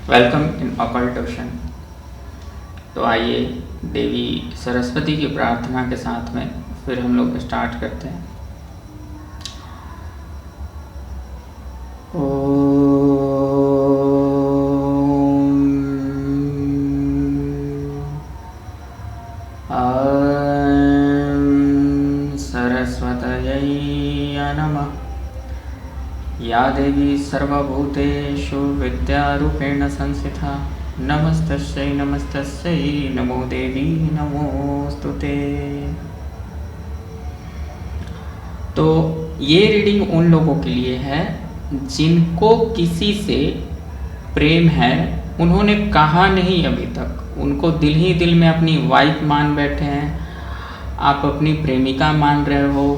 Welcome in occult ocean. तो आइए देवी सरस्वती की प्रार्थना के साथ में फिर हम लोग स्टार्ट करते हैं। सरस्वतयै नमः। या देवी सर्वभूतेषु विद्यारूपेण संस्थिता नमस्तस्यै नमस्तस्यै नमो देवी नमोस्तुते। तो ये रीडिंग उन लोगों के लिए है जिनको किसी से प्रेम है, उन्होंने कहा नहीं अभी तक, उनको दिल ही दिल में अपनी वाइफ मान बैठे हैं, आप अपनी प्रेमिका मान रहे हो,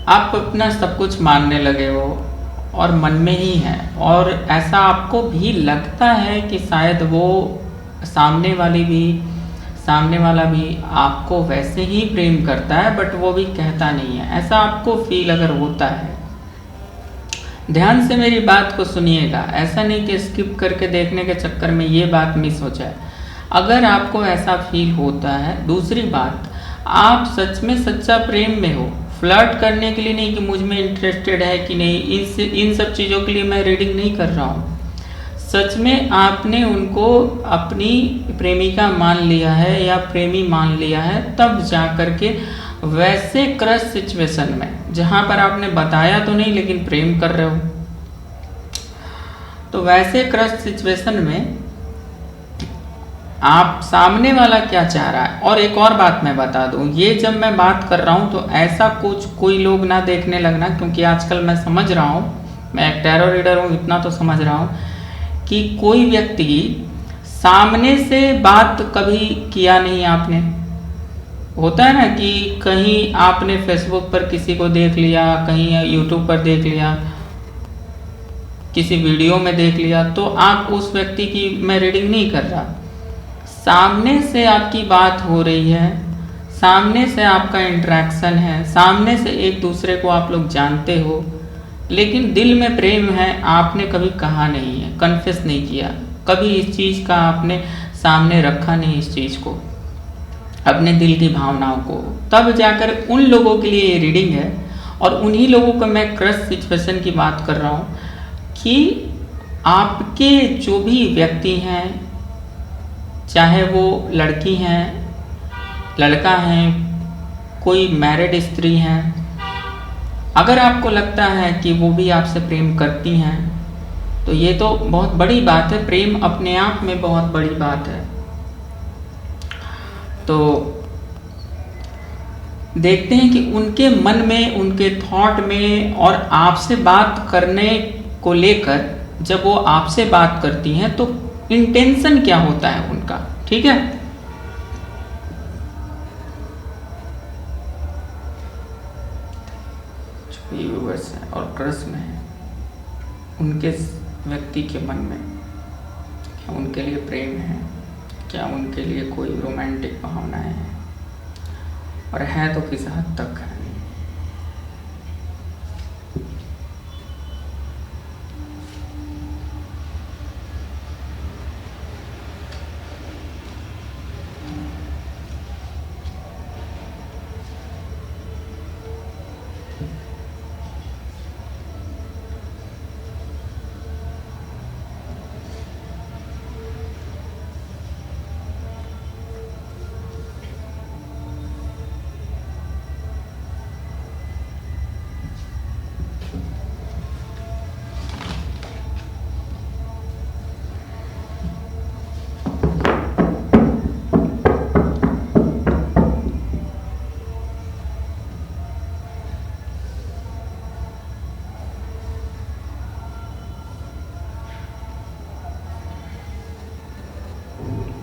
आप अपना सब कुछ मानने लगे हो और मन में ही है, और ऐसा आपको भी लगता है कि शायद वो सामने वाला भी आपको वैसे ही प्रेम करता है, बट वो भी कहता नहीं है। ऐसा आपको फील अगर होता है, ध्यान से मेरी बात को सुनिएगा, ऐसा नहीं कि स्किप करके देखने के चक्कर में ये बात मिस हो जाए। अगर आपको ऐसा फील होता है, दूसरी बात, आप सच में सच्चा प्रेम में हो, फ्लर्ट करने के लिए नहीं कि मुझ में इंटरेस्टेड है कि नहीं, इन सब चीज़ों के लिए मैं रीडिंग नहीं कर रहा हूँ। सच में आपने उनको अपनी प्रेमिका मान लिया है या प्रेमी मान लिया है, तब जा कर के वैसे क्रश सिचुएशन में जहाँ पर आपने बताया तो नहीं लेकिन प्रेम कर रहे हो, तो वैसे क्रश सिचुएशन में आप सामने वाला क्या चाह रहा है। और एक और बात मैं बता दूं, ये जब मैं बात कर रहा हूं तो ऐसा कोई लोग ना देखने लगना, क्योंकि आजकल मैं समझ रहा हूं, मैं एक टैरो रीडर हूं, इतना तो समझ रहा हूं कि कोई व्यक्ति सामने से बात कभी किया नहीं आपने। होता है ना कि कहीं आपने फेसबुक पर किसी को देख लिया, कहीं यूट्यूब पर देख लिया, किसी वीडियो में देख लिया, तो आप उस व्यक्ति की मैं रीडिंग नहीं कर रहा, सामने से आपकी बात हो रही है, सामने से आपका इंटरेक्शन है, सामने से एक दूसरे को आप लोग जानते हो, लेकिन दिल में प्रेम है, आपने कभी कहा नहीं है, कन्फेस नहीं किया, कभी इस चीज़ का आपने सामने रखा नहीं, इस चीज़ को, अपने दिल की भावनाओं को, तब जाकर उन लोगों के लिए ये रीडिंग है। और उन्हीं लोगों को मैं क्रश सिचुएशन की बात कर रहा हूँ कि आपके जो भी व्यक्ति हैं, चाहे वो लड़की हैं, लड़का हैं, कोई मैरिड स्त्री हैं, अगर आपको लगता है कि वो भी आपसे प्रेम करती हैं, तो ये तो बहुत बड़ी बात है, प्रेम अपने आप में बहुत बड़ी बात है। तो देखते हैं कि उनके मन में, उनके थॉट में और आपसे बात करने को लेकर, जब वो आपसे बात करती हैं तो इंटेंशन क्या होता है उनका, ठीक है। व्यूअर्स हैं और क्रश में है, उनके व्यक्ति के मन में क्या उनके लिए प्रेम है, क्या उनके लिए कोई रोमांटिक भावनाएं हैं, और है तो किस हद तक है।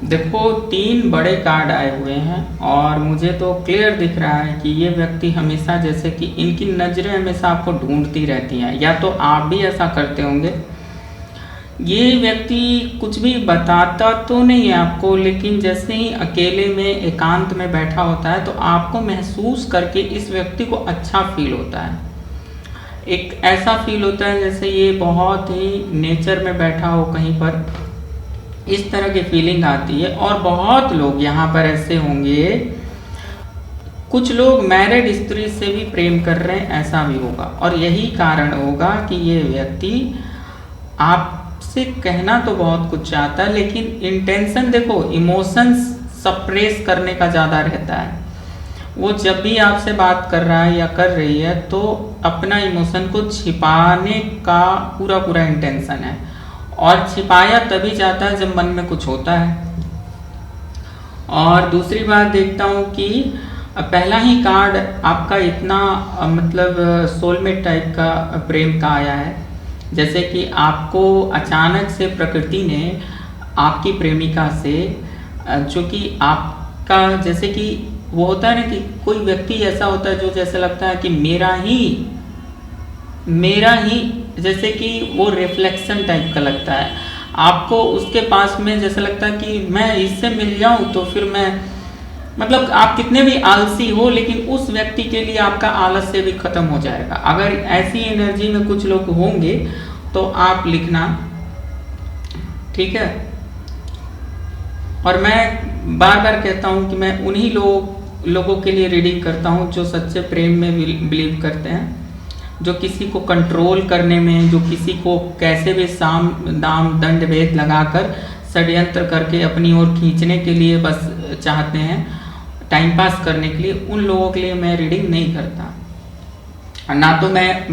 देखो 3 बड़े कार्ड आए हुए हैं और मुझे तो क्लियर दिख रहा है कि ये व्यक्ति हमेशा, जैसे कि इनकी नज़रें हमेशा आपको ढूंढती रहती हैं, या तो आप भी ऐसा करते होंगे। ये व्यक्ति कुछ भी बताता तो नहीं है आपको, लेकिन जैसे ही अकेले में एकांत में बैठा होता है तो आपको महसूस करके इस व्यक्ति को अच्छा फील होता है। एक ऐसा फील होता है जैसे ये बहुत ही नेचर में बैठा हो कहीं पर, इस तरह की फीलिंग आती है। और बहुत लोग यहाँ पर ऐसे होंगे, कुछ लोग मैरिड स्त्री से भी प्रेम कर रहे हैं, ऐसा भी होगा। और यही कारण होगा कि ये व्यक्ति आपसे कहना तो बहुत कुछ चाहता है, लेकिन इंटेंशन देखो, इमोशंस सप्रेस करने का ज़्यादा रहता है। वो जब भी आपसे बात कर रहा है या कर रही है तो अपना इमोशन को छिपाने का पूरा पूरा इंटेंशन है, और छिपाया तभी जाता है जब मन में कुछ होता है। और दूसरी बात देखता हूँ कि पहला ही कार्ड आपका इतना मतलब सोलमेट टाइप का प्रेम का आया है, जैसे कि आपको अचानक से प्रकृति ने आपकी प्रेमिका से, जो कि आपका जैसे कि वो होता है ना कि कोई व्यक्ति ऐसा होता है जो जैसे लगता है कि मेरा ही जैसे कि वो रिफ्लेक्शन टाइप का लगता है आपको उसके पास में। जैसे लगता है कि मैं इससे मिल जाऊं तो फिर मैं, मतलब आप कितने भी आलसी हो लेकिन उस व्यक्ति के लिए आपका आलस से भी खत्म हो जाएगा। अगर ऐसी एनर्जी में कुछ लोग होंगे तो आप लिखना, ठीक है। और मैं बार बार कहता हूं कि मैं उन्हीं लोगों के लिए रीडिंग करता हूं जो सच्चे प्रेम में बिलीव करते हैं, जो किसी को कंट्रोल करने में, जो किसी को कैसे भी साम दाम दंड भेद लगाकर षड्यंत्र करके अपनी ओर खींचने के लिए बस चाहते हैं, टाइम पास करने के लिए, उन लोगों के लिए मैं रीडिंग नहीं करता। ना तो मैं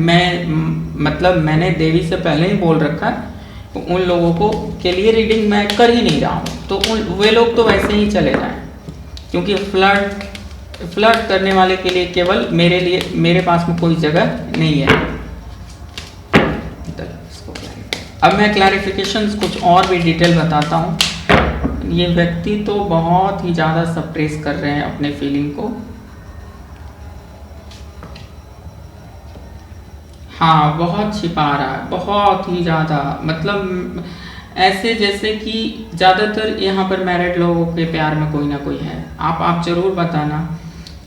मतलब मैंने देवी से पहले ही बोल रखा है तो उन लोगों को के लिए रीडिंग मैं कर ही नहीं रहा हूँ, तो वे लोग तो वैसे ही चले जाएं, क्योंकि फ्लर्ट करने वाले के लिए केवल मेरे पास में कोई जगह नहीं है। अब मैं क्लैरिफिकेशंस कुछ और भी डिटेल बताता हूँ। ये व्यक्ति तो बहुत ही ज़्यादा सप्रेस कर रहे हैं अपने फीलिंग को। हाँ, बहुत छिपा रहा है, बहुत ही ज़्यादा, मतलब ऐसे जैसे कि ज़्यादातर यहाँ पर मैरिड लोगों के प्यार में कोई ना कोई है। आप ज़रूर बताना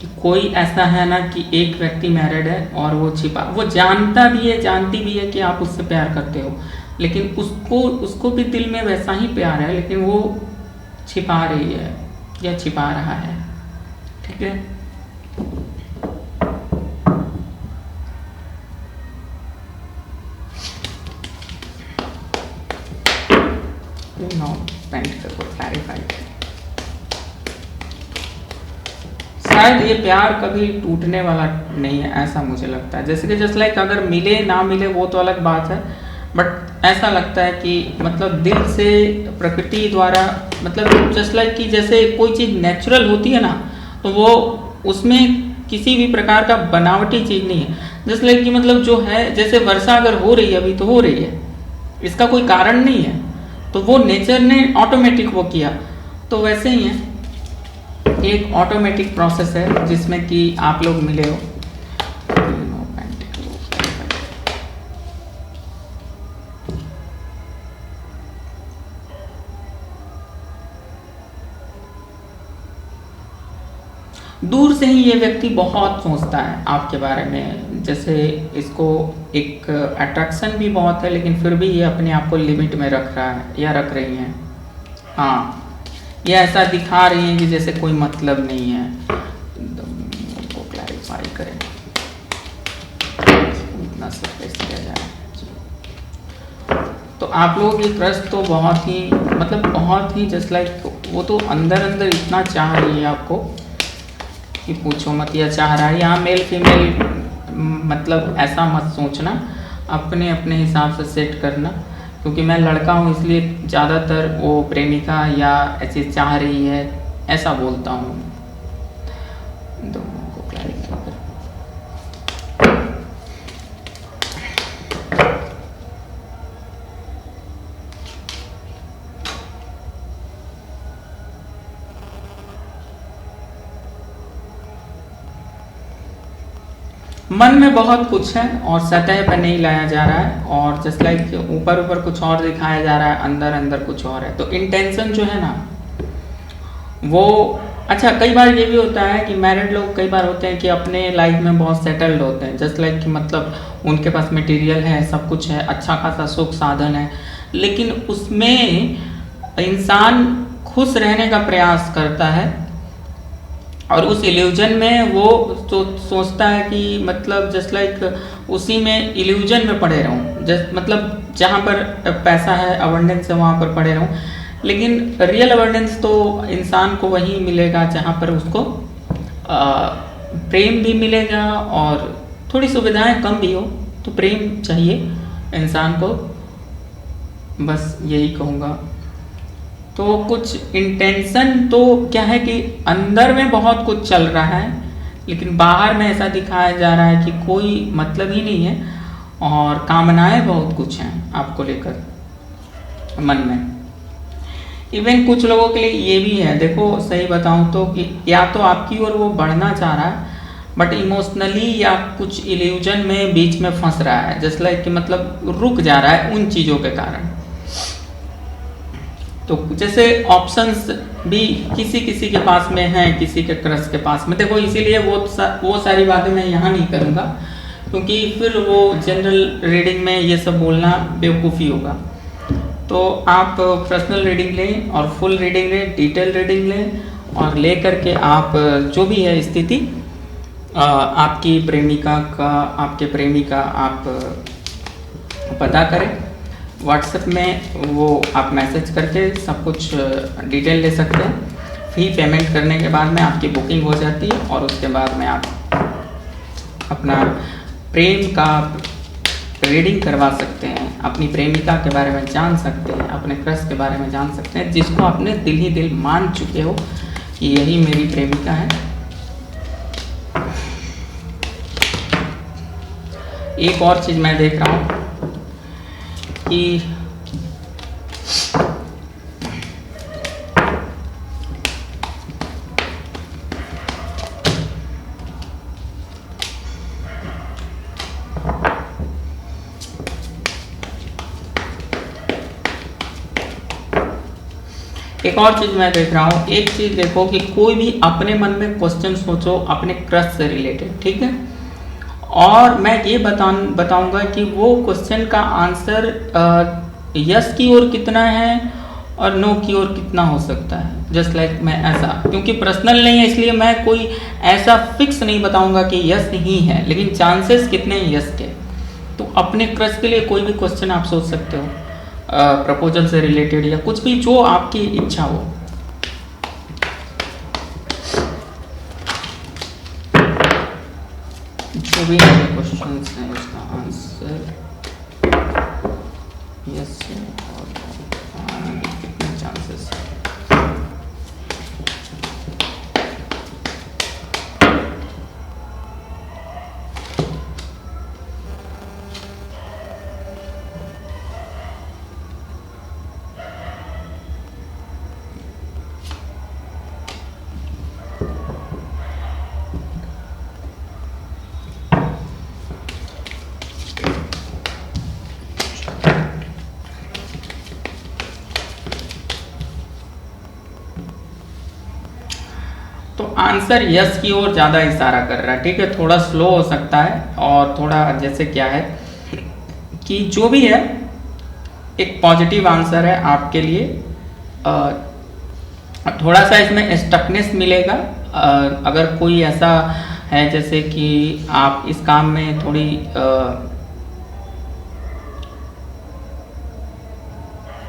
कि कोई ऐसा है ना कि एक व्यक्ति मैरिड है और वो वो जानता भी है, जानती भी है कि आप उससे प्यार करते हो, लेकिन उसको भी दिल में वैसा ही प्यार है, लेकिन वो छिपा रही है या छिपा रहा है, ठीक है। शायद ये प्यार कभी टूटने वाला नहीं है, ऐसा मुझे लगता है। जैसे कि जस्ट लाइक अगर मिले ना मिले वो तो अलग बात है, बट ऐसा लगता है कि मतलब दिल से प्रकृति द्वारा, मतलब जस्ट लाइक कि जैसे कोई चीज़ नेचुरल होती है ना, तो वो उसमें किसी भी प्रकार का बनावटी चीज़ नहीं है। जस्ट लाइक कि मतलब जो है, जैसे वर्षा अगर हो रही है, अभी तो हो रही है, इसका कोई कारण नहीं है, तो वो नेचर ने ऑटोमेटिक वो किया, तो वैसे ही है, एक ऑटोमेटिक प्रोसेस है जिसमें कि आप लोग मिले हो। दूर से ही ये व्यक्ति बहुत सोचता है आपके बारे में, जैसे इसको एक अट्रैक्शन भी बहुत है, लेकिन फिर भी ये अपने आप को लिमिट में रख रहा है या रख रही हैं। हाँ, ये ऐसा दिखा रही हैं कि जैसे कोई मतलब नहीं है। को क्लैरिफाई करें, इतना सरफेस किया जाए। तो आप लोग ये क्रश तो बहुत ही, मतलब बहुत ही जस्ट लाइक, वो तो अंदर अंदर इतना चाह रही है आपको कि पूछो मत, या चाह रहा है। यहाँ मेल फीमेल मतलब ऐसा मत सोचना, अपने अपने हिसाब से सेट करना, क्योंकि मैं लड़का हूँ इसलिए ज़्यादातर वो प्रेमिका या ऐसी चाह रही है ऐसा बोलता हूँ। दोनों को क्लैरिफाई कर। मन में बहुत कुछ है और सतह पर नहीं लाया जा रहा है, और जस्ट लाइक ऊपर ऊपर कुछ और दिखाया जा रहा है, अंदर अंदर कुछ और है। तो इंटेंशन जो है ना, वो अच्छा, कई बार ये भी होता है कि मैरिड लोग कई बार होते हैं कि अपने लाइफ में बहुत सेटल्ड होते हैं, जस्ट लाइक कि मतलब उनके पास मटेरियल है, सब कुछ है, अच्छा खासा सुख साधन है, लेकिन उसमें इंसान खुश रहने का प्रयास करता है और उस इल्यूजन में वो सोचता है कि मतलब जस्ट लाइक उसी में इल्यूजन में पड़े रहूं, जस्ट मतलब जहाँ पर पैसा है, अबंडेंस है, वहाँ पर पड़े रहूं। लेकिन रियल अबंडेंस तो इंसान को वही मिलेगा जहाँ पर उसको प्रेम भी मिलेगा और थोड़ी सुविधाएं कम भी हो, तो प्रेम चाहिए इंसान को, बस यही कहूँगा। तो कुछ इंटेंशन तो क्या है कि अंदर में बहुत कुछ चल रहा है, लेकिन बाहर में ऐसा दिखाया जा रहा है कि कोई मतलब ही नहीं है और कामनाएं बहुत कुछ हैं आपको लेकर मन में। इवन कुछ लोगों के लिए ये भी है, देखो सही बताऊं तो, कि या तो आपकी ओर वो बढ़ना चाह रहा है बट इमोशनली या कुछ इल्यूजन में बीच में फंस रहा है, जस्ट लाइक कि मतलब रुक जा रहा है उन चीज़ों के कारण। तो जैसे ऑप्शंस भी किसी किसी के पास में हैं, किसी के क्रश के पास में, देखो इसीलिए वो सारी बातें मैं यहाँ नहीं करूँगा, क्योंकि फिर वो जनरल रीडिंग में ये सब बोलना बेवकूफ़ी होगा। तो आप पर्सनल रीडिंग लें और फुल रीडिंग लें, डिटेल रीडिंग लें और ले करके आप जो भी है स्थिति आपकी प्रेमिका का, आपके प्रेमी का आप पता करें। व्हाट्सएप में वो आप मैसेज करके सब कुछ डिटेल ले सकते हैं। फी पेमेंट करने के बाद में आपकी बुकिंग हो जाती है और उसके बाद में आप अपना प्रेम का रीडिंग करवा सकते हैं, अपनी प्रेमिका के बारे में जान सकते हैं, अपने क्रश के बारे में जान सकते हैं, जिसको आपने दिल ही दिल मान चुके हो कि यही मेरी प्रेमिका है। एक और चीज़ मैं देख रहा हूँ कि एक और चीज मैं देख रहा हूँ, एक चीज देखो कि कोई भी अपने मन में क्वेश्चन सोचो अपने क्रश से रिलेटेड, ठीक है, और मैं ये बताऊंगा कि वो क्वेश्चन का आंसर यस की ओर कितना है और नो की ओर कितना हो सकता है। जस्ट लाइक मैं ऐसा, क्योंकि पर्सनल नहीं है इसलिए मैं कोई ऐसा फिक्स नहीं बताऊंगा कि यस ही है, लेकिन चांसेस कितने हैं यस के। तो अपने क्रश के लिए कोई भी क्वेश्चन आप सोच सकते हो, प्रपोजल से रिलेटेड या कुछ भी जो आपकी इच्छा हो। जो भी क्वेश्चन है उसका आंसर यस और कितने चांसेस है। तो आंसर यस की ओर ज़्यादा इशारा कर रहा है, ठीक है, थोड़ा स्लो हो सकता है और थोड़ा जैसे क्या है कि जो भी है एक पॉजिटिव आंसर है आपके लिए। थोड़ा सा इसमें स्टकनेस मिलेगा, अगर कोई ऐसा है जैसे कि आप इस काम में थोड़ी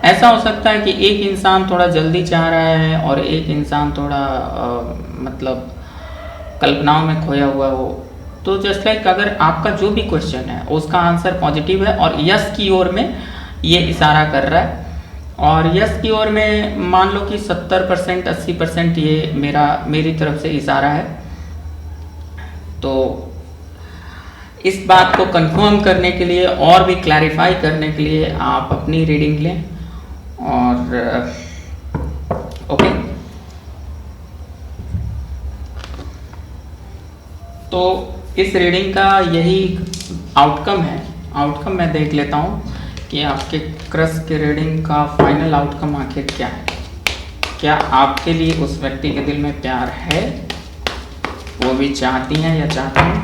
ऐसा हो सकता है कि एक इंसान थोड़ा जल्दी चाह रहा है और एक इंसान थोड़ा मतलब कल्पनाओं में खोया हुआ हो। तो जस्ट लाइक अगर आपका जो भी क्वेश्चन है उसका आंसर पॉजिटिव है और यस की ओर में ये इशारा कर रहा है, और यस की ओर में मान लो कि 70% 80% ये मेरी तरफ से इशारा है। तो इस बात को कंफर्म करने के लिए और भी क्लैरिफाई करने के लिए आप अपनी रीडिंग लें और ओके। तो इस रीडिंग का यही आउटकम है। आउटकम मैं देख लेता हूँ कि आपके क्रश के रीडिंग का फाइनल आउटकम आखिर क्या है। क्या आपके लिए उस व्यक्ति के दिल में प्यार है, वो भी चाहती हैं या चाहते हैं?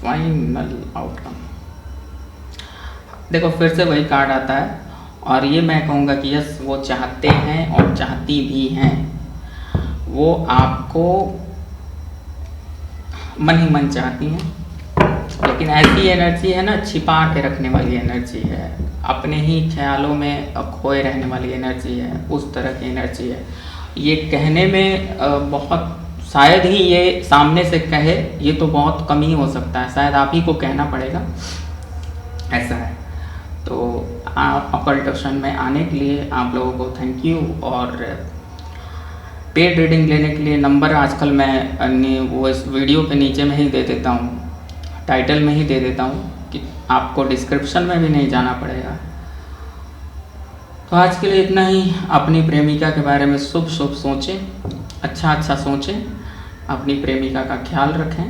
Final outcome. देखो फिर से वही कार्ड आता है और ये मैं कहूँगा कि यस वो चाहते हैं और चाहती भी हैं। वो आपको मन ही मन चाहती हैं, लेकिन ऐसी एनर्जी है ना, छिपा के रखने वाली एनर्जी है, अपने ही ख्यालों में खोए रहने वाली एनर्जी है, उस तरह की एनर्जी है। ये कहने में बहुत, शायद ही ये सामने से कहे, ये तो बहुत कम ही हो सकता है, शायद आप ही को कहना पड़ेगा, ऐसा है। तो ऑकल्टेशन में आने के लिए आप लोगों को थैंक यू। और पेड रीडिंग लेने के लिए नंबर आजकल मैं वो इस वीडियो के नीचे में ही दे देता हूँ, टाइटल में ही दे देता हूँ कि आपको डिस्क्रिप्शन में भी नहीं जाना पड़ेगा। तो आज के लिए इतना ही। अपनी प्रेमिका के बारे में शुभ शुभ सोचें, अच्छा अच्छा सोचें, अपनी प्रेमिका का ख्याल रखें,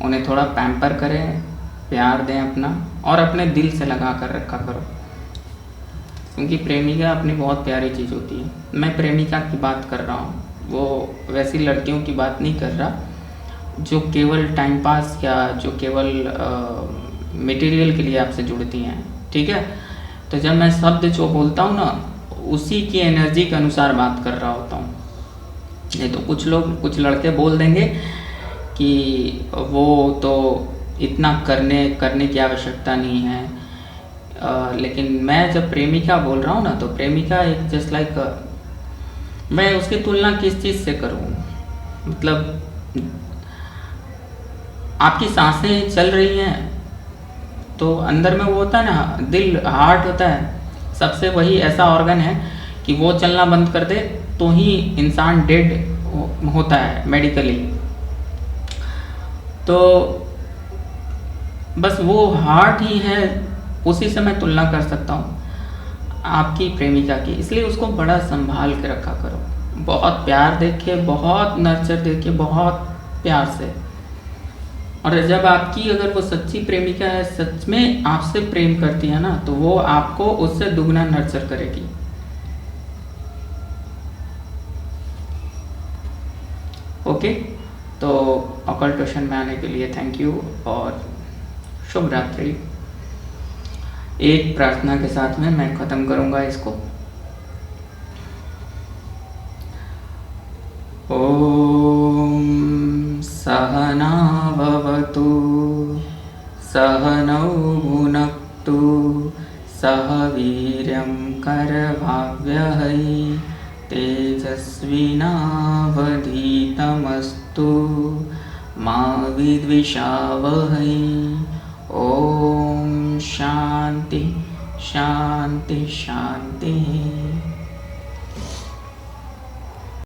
उन्हें थोड़ा पैम्पर करें, प्यार दें अपना, और अपने दिल से लगा कर रखा करो, क्योंकि प्रेमिका अपनी बहुत प्यारी चीज़ होती है। मैं प्रेमिका की बात कर रहा हूँ, वो वैसी लड़कियों की बात नहीं कर रहा जो केवल टाइम पास या जो केवल मटेरियल के लिए आपसे जुड़ती हैं, ठीक है। तो जब मैं शब्द जो बोलता हूँ ना, उसी की एनर्जी के अनुसार बात कर रहा होता हूँ। नहीं तो कुछ लड़के बोल देंगे कि वो तो इतना करने की आवश्यकता नहीं है, लेकिन मैं जब प्रेमिका बोल रहा हूँ ना, तो प्रेमिका एक जस्ट लाइक, मैं उसकी तुलना किस चीज़ से करूँ, मतलब आपकी सांसें चल रही हैं तो अंदर में वो होता है ना, दिल, हार्ट होता है, सबसे वही ऐसा ऑर्गन है कि वो चलना बंद कर दे तो ही इंसान डेड होता है मेडिकली। तो बस वो हार्ट ही है, उसी से मैं तुलना कर सकता हूँ आपकी प्रेमिका की। इसलिए उसको बड़ा संभाल के रखा करो, बहुत प्यार देके, बहुत नर्चर देके, बहुत प्यार से। और जब आपकी अगर वो सच्ची प्रेमिका है, सच में आपसे प्रेम करती है ना, तो वो आपको उससे दुगना नर्चर करेगी। ओके, तो ऑकल्टेशन में आने के लिए थैंक यू और शुभ रात्रि। एक प्रार्थना के साथ में मैं ख़त्म करूँगा इसको। ओम सहना भवतु, सहनौ भुनक्तु, सह वीर्यं करभावहै, तेजस्विनावधीतमस्तु मा विद्विषावहै। ओम शांति शांति शांति।